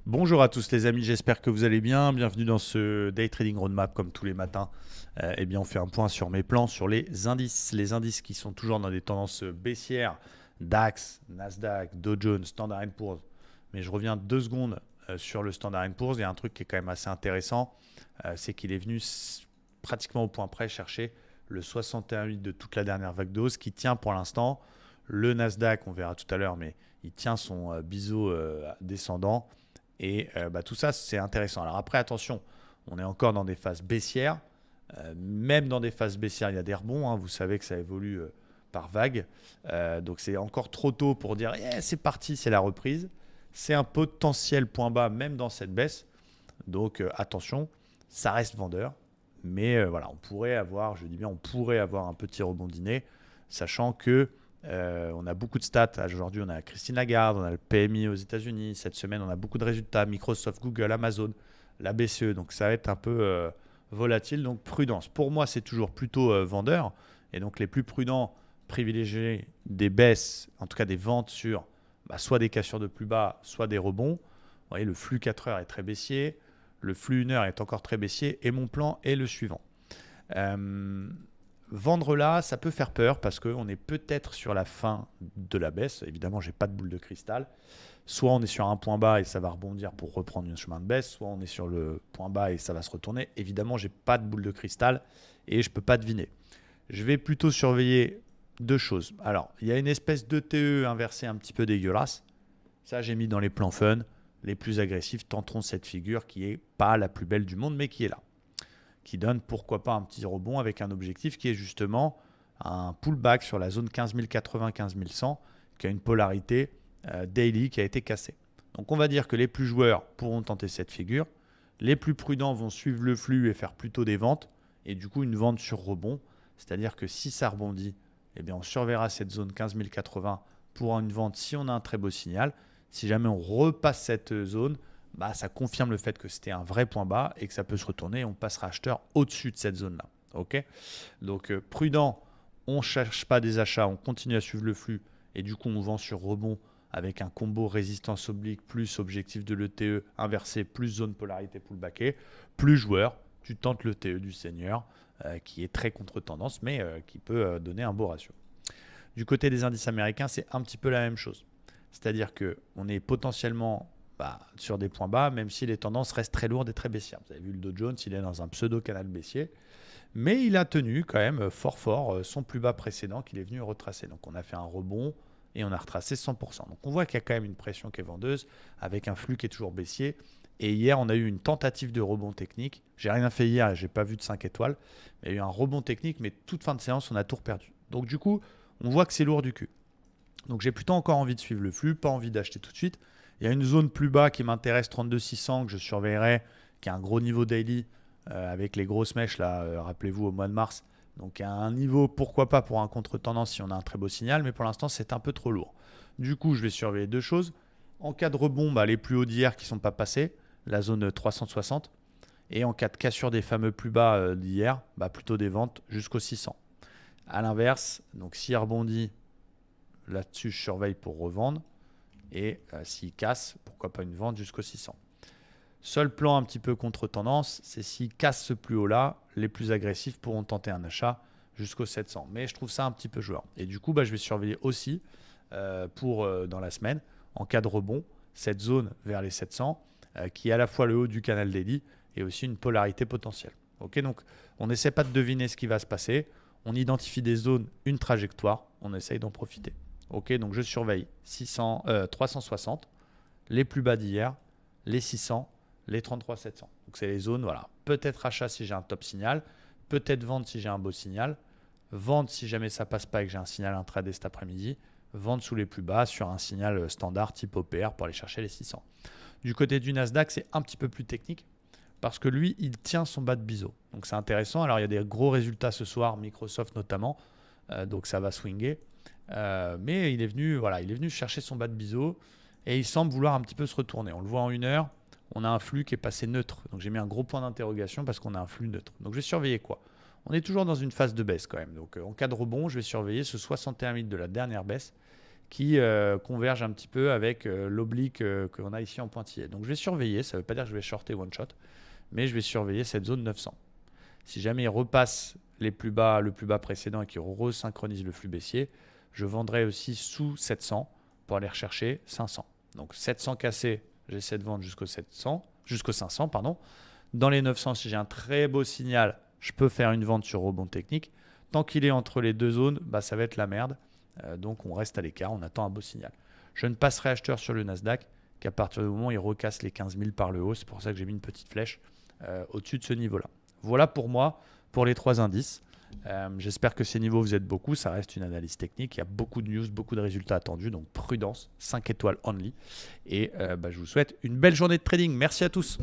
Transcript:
Bonjour à tous les amis, j'espère que vous allez bien. Bienvenue dans ce Day Trading Roadmap comme tous les matins. Eh bien, on fait un point sur mes plans, sur les indices. Les indices qui sont toujours dans des tendances baissières. DAX, Nasdaq, Dow Jones, Standard Poor's. Mais je reviens 2 secondes sur le Standard Poor's. Il y a un truc qui est quand même assez intéressant. C'est qu'il est venu pratiquement au point près chercher le 61,8 de toute la dernière vague de hausse qui tient pour l'instant. Le Nasdaq, on verra tout à l'heure, mais il tient son biseau descendant. Et tout ça, c'est intéressant. Alors après, attention, on est encore dans des phases baissières. Même dans des phases baissières, il y a des rebonds. Vous savez que ça évolue par vague. Donc c'est encore trop tôt pour dire yeah, c'est parti, c'est la reprise. C'est un potentiel point bas même dans cette baisse. Donc attention, ça reste vendeur. Mais voilà, on pourrait avoir, je dis bien, on pourrait avoir un petit rebondinet, sachant que on a beaucoup de stats. Aujourd'hui, on a Christine Lagarde, on a le PMI aux États-Unis. Cette semaine, on a beaucoup de résultats. Microsoft, Google, Amazon, la BCE. Donc, ça va être un peu volatile. Donc, prudence. Pour moi, c'est toujours plutôt vendeur. Et donc, les plus prudents privilégient des baisses, en tout cas des ventes sur soit des cassures de plus bas, soit des rebonds. Vous voyez, le flux 4 heures est très baissier. Le flux 1 heure est encore très baissier. Et mon plan est le suivant. Vendre là, ça peut faire peur parce qu'on est peut-être sur la fin de la baisse. Évidemment, je n'ai pas de boule de cristal. Soit on est sur un point bas et ça va rebondir pour reprendre un chemin de baisse, soit on est sur le point bas et ça va se retourner. Évidemment, je n'ai pas de boule de cristal et je ne peux pas deviner. Je vais plutôt surveiller deux choses. Alors, il y a une espèce d'ETE inversée un petit peu dégueulasse. Ça, j'ai mis dans les plans fun. Les plus agressifs tenteront cette figure qui n'est pas la plus belle du monde, mais qui est là. Qui donne pourquoi pas un petit rebond avec un objectif qui est justement un pullback sur la zone 15 080, 15 100 qui a une polarité daily qui a été cassée. Donc on va dire que les plus joueurs pourront tenter cette figure, les plus prudents vont suivre le flux et faire plutôt des ventes et du coup une vente sur rebond, c'est-à-dire que si ça rebondit, eh bien on surveillera cette zone 15 080 pour une vente si on a un très beau signal. Si jamais on repasse cette zone, ça confirme le fait que c'était un vrai point bas et que ça peut se retourner et on passera acheteur au-dessus de cette zone-là. Ok. Donc prudent, on ne cherche pas des achats, on continue à suivre le flux et du coup on vend sur rebond avec un combo résistance oblique plus objectif de l'ETE inversé plus zone polarité pullbacké. Plus joueur, tu tentes l'ETE du seigneur qui est très contre-tendance mais qui peut donner un beau ratio. Du côté des indices américains, c'est un petit peu la même chose. C'est-à-dire qu'on est potentiellement sur des points bas, même si les tendances restent très lourdes et très baissières. Vous avez vu le Dow Jones, il est dans un pseudo-canal baissier, mais il a tenu quand même fort son plus bas précédent qu'il est venu retracer. Donc on a fait un rebond et on a retracé 100%. Donc on voit qu'il y a quand même une pression qui est vendeuse avec un flux qui est toujours baissier. Et hier, on a eu une tentative de rebond technique. J'ai rien fait hier, j'ai pas vu de 5 étoiles. Il y a eu un rebond technique, mais toute fin de séance, on a tout perdu. Donc du coup, on voit que c'est lourd du cul. Donc j'ai plutôt encore envie de suivre le flux, pas envie d'acheter tout de suite. Il y a une zone plus bas qui m'intéresse, 32 600, que je surveillerai, qui a un gros niveau daily avec les grosses mèches, là, rappelez-vous, au mois de mars. Donc à un niveau, pourquoi pas pour un contre-tendance si on a un très beau signal, mais pour l'instant, c'est un peu trop lourd. Du coup, je vais surveiller deux choses. En cas de rebond, les plus hauts d'hier qui ne sont pas passés, la zone 360. Et en cas de cassure des fameux plus bas d'hier, plutôt des ventes jusqu'aux 600. A l'inverse, donc s'il rebondit, là-dessus, je surveille pour revendre. Et s'il casse, pourquoi pas une vente jusqu'au 600. Seul plan un petit peu contre-tendance, c'est s'il casse ce plus haut-là, les plus agressifs pourront tenter un achat jusqu'au 700. Mais je trouve ça un petit peu joueur. Et du coup, je vais surveiller aussi dans la semaine, en cas de rebond, cette zone vers les 700, qui est à la fois le haut du canal daily et aussi une polarité potentielle. Ok, donc on n'essaie pas de deviner ce qui va se passer. On identifie des zones, une trajectoire, on essaye d'en profiter. Ok, donc je surveille 360, les plus bas d'hier, les 600, les 33 700. Donc c'est les zones, voilà. Peut-être achat si j'ai un top signal, peut-être vente si j'ai un beau signal, vente si jamais ça passe pas et que j'ai un signal intraday cet après-midi, vente sous les plus bas sur un signal standard type OPR pour aller chercher les 600. Du côté du Nasdaq, c'est un petit peu plus technique parce que lui, il tient son bas de biseau. Donc c'est intéressant. Alors il y a des gros résultats ce soir, Microsoft notamment, donc ça va swinguer. Mais il est venu chercher son bas de biseau et il semble vouloir un petit peu se retourner. On le voit en 1 heure, on a un flux qui est passé neutre. Donc j'ai mis un gros point d'interrogation parce qu'on a un flux neutre. Donc je vais surveiller quoi? On est toujours dans une phase de baisse quand même. Donc en cas de rebond, je vais surveiller ce 61 000 de la dernière baisse qui converge un petit peu avec l'oblique qu'on a ici en pointillé. Donc je vais surveiller, ça ne veut pas dire que je vais shorter one shot, mais je vais surveiller cette zone 900. Si jamais il repasse le plus bas précédent et qu'il resynchronise le flux baissier, je vendrai aussi sous 700 pour aller rechercher 500. Donc 700 cassé, j'essaie de vendre jusqu'au 500, pardon. Dans les 900, si j'ai un très beau signal, je peux faire une vente sur rebond technique. Tant qu'il est entre les deux zones, ça va être la merde. Donc on reste à l'écart, on attend un beau signal. Je ne passerai acheteur sur le Nasdaq qu'à partir du moment où il recasse les 15 000 par le haut. C'est pour ça que j'ai mis une petite flèche au-dessus de ce niveau-là. Voilà pour moi, pour les 3 indices. J'espère que ces niveaux vous aident beaucoup. Ça reste une analyse technique. Il y a beaucoup de news, beaucoup de résultats attendus. Donc prudence, 5 étoiles only. Et je vous souhaite une belle journée de trading. Merci à tous.